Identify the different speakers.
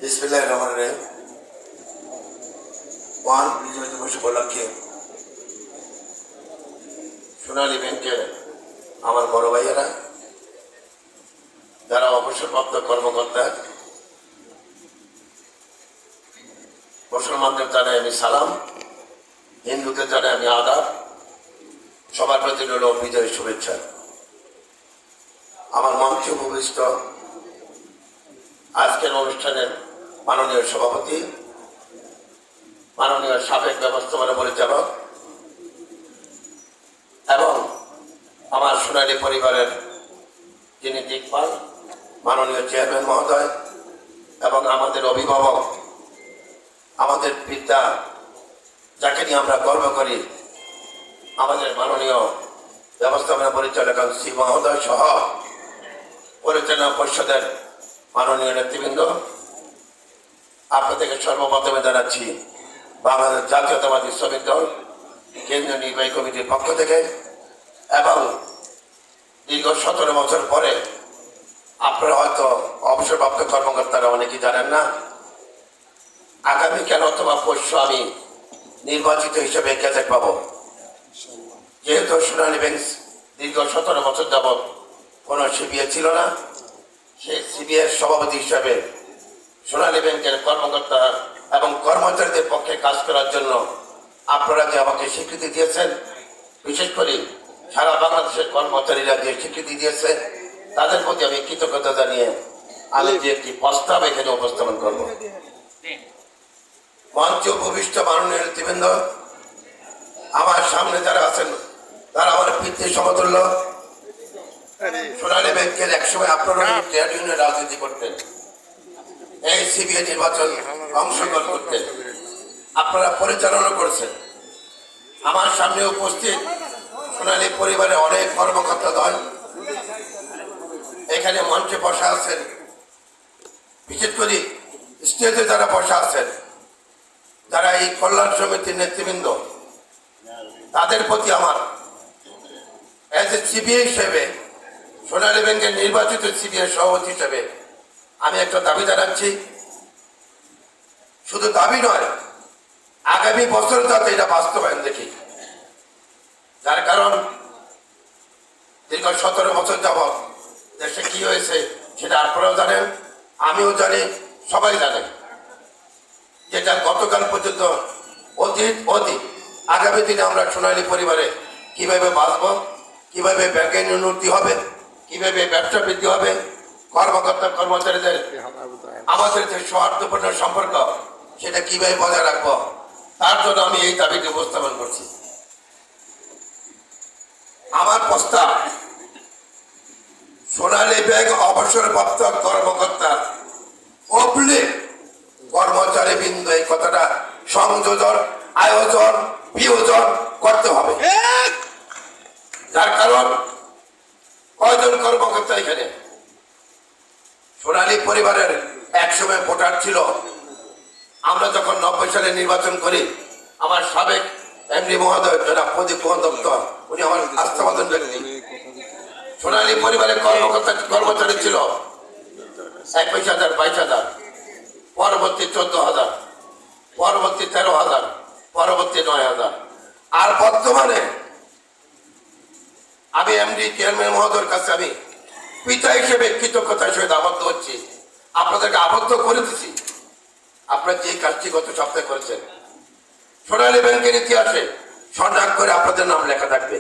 Speaker 1: বিসমিল্লাহির রহমানির রহিম। মহান বিজয় দিবস উপলক্ষে সোনালী ব্যাংকের আমার বড় ভাইয়েরা, যারা অবসরপ্রাপ্ত কর্মকর্তা, মুসলমানদের জানাই আমি সালাম, হিন্দুদের জানাই আমি আদাব। সবার প্রতি রইল বিজয় শুভেচ্ছা। আমার মঞ্চে উপবিষ্ট আজকের অনুষ্ঠানের মাননীয় সভাপতি, মাননীয় সাবেক ব্যবস্থাপনা পরিচালক এবং আমার সোনালী পরিবারের যিনি দিকপাল, মাননীয় চেয়ারম্যান মহোদয় এবং আমাদের অভিভাবক, আমাদের পিতা, যাকে নিয়ে আমরা গর্ব করি, আমাদের মাননীয় ব্যবস্থাপনা পরিচালক শ্রী মহোদয় সহ পরিচালনা পরিষদের মাননীয় নেতৃবৃন্দ, আপনাদেরকে সর্বপ্রথমে জানাচ্ছি বাংলাদেশ জাতীয়তাবাদী শ্রমিক দল কেন্দ্রীয় নির্বাহী কমিটির পক্ষ থেকে এবং দীর্ঘ 17 বছর পরে আপনারা হয়তো অবসরপ্রাপ্ত কর্মকর্তারা অনেকেই জানেন না, আগামীকাল অথবা পরশু আমি নির্বাচিত হিসেবে গেজেট পাব। যেহেতু সোনালী ব্যাংক দীর্ঘ 17 বছর যাবৎ কোনো সিবিএ ছিল না, সেই সিবিএর সভাপতি হিসাবে সোনালী ব্যাংকের কর্মকর্তা এবং কর্মচারীদের পক্ষে কাজ করার জন্য আপনারা যে আমাকে স্বীকৃতি দিয়েছেন, বিশেষ করে সারা বাংলাদেশের কর্মচারীরা যে স্বীকৃতি দিয়েছে, তাদের প্রতি আমি কৃতজ্ঞতা জানিয়ে আমি যে একটি প্রস্তাব এখানে উপস্থাপন করব। মঞ্চে উপবিষ্ট মাননীয় নেতৃবৃন্দ, আমার সামনে যারা আছেন তারা আমার পিতৃ সমতুল্য। সোনালী ব্যাংকের একসময় আপনারা ট্রেড ইউনিয়ন রাজনীতি করতেন, এই সিবিআই নির্বাচন অংশগ্রহণ করতেন, আপনারা পরিচালনা করছেন। আমার সামনে উপস্থিত সোনালী পরিবারের অনেক কর্মকর্তা দল এখানে মঞ্চে বসা আছেন, বিশেষ করে স্টেজে যারা বসা আছেন, যারা এই কল্যাণ সমিতির নেতৃবৃন্দ, তাদের প্রতি আমার এজ এ সিবিআই হিসেবে, সোনালী ব্যাংকের নির্বাচিত সিবিআই সভাপতি হিসেবে আমি একটা দাবি জানাচ্ছি। শুধু দাবি নয়, আগামী বছর যাতে এটা বাস্তবায়ন দেখি। যার কারণ দীর্ঘ 17 বছর যাবৎ দেশে কি হয়েছে সেটা আপনারাও জানেন, আমিও জানি, সবাই জানে। যেটা গতকাল পর্যন্ত অতীত আগামী দিনে আমরা সোনালী পরিবারে কিভাবে বাঁচব, কিভাবে ব্যাংকের উন্নতি হবে, কিভাবে ব্যবসা বৃদ্ধি হবে, কর্মকর্তা কর্মচারীদের আমাদের যে সৌহার্দ্যপূর্ণ সম্পর্ক সেটা কিভাবে বজায় রাখবো, তার জন্য আমি এই দাবিটি উপস্থাপন করছি। আমার প্রস্তাব, সোনালী ব্যাংক অবসরপ্রাপ্ত কর্মকর্তা অবলিক কর্মচারী বৃন্দ এই কথাটা সংযোজন, আয়োজন, বিয়োজন করতে হবে। যার কারণ কয়জন কর্মকর্তা এখানে সোনালী পরিবারের একসময় ভোটার ছিল। আমরা যখন 90 সালে নির্বাচন করি, আমার সাবেক এমডি মহোদয় জনাব প্রদীপ কুমার দত্ত, উনি আমার আস্থাভাজন ব্যক্তি। সোনালী পরিবারের কর্মকর্তা কর্মচারী ছিল 21,000, 22,000, পরবর্তী 14,000, পরবর্তী 13,000, পরবর্তী 9,000। আর বর্তমানে আমি এমডি চেয়ারম্যান মহোদয়ের কাছে আমি পিতা হিসেবে কৃতজ্ঞতার সহিত আবদ্ধ হচ্ছি, আপনাদেরকে আবদ্ধ করে দিচ্ছি। আপনারা যে কাজটি গত সপ্তাহে করেছেন, সোনালী ব্যাংকের ইতিহাসে স্বর্ণাক্ষরে আপনাদের নাম লেখা থাকবে।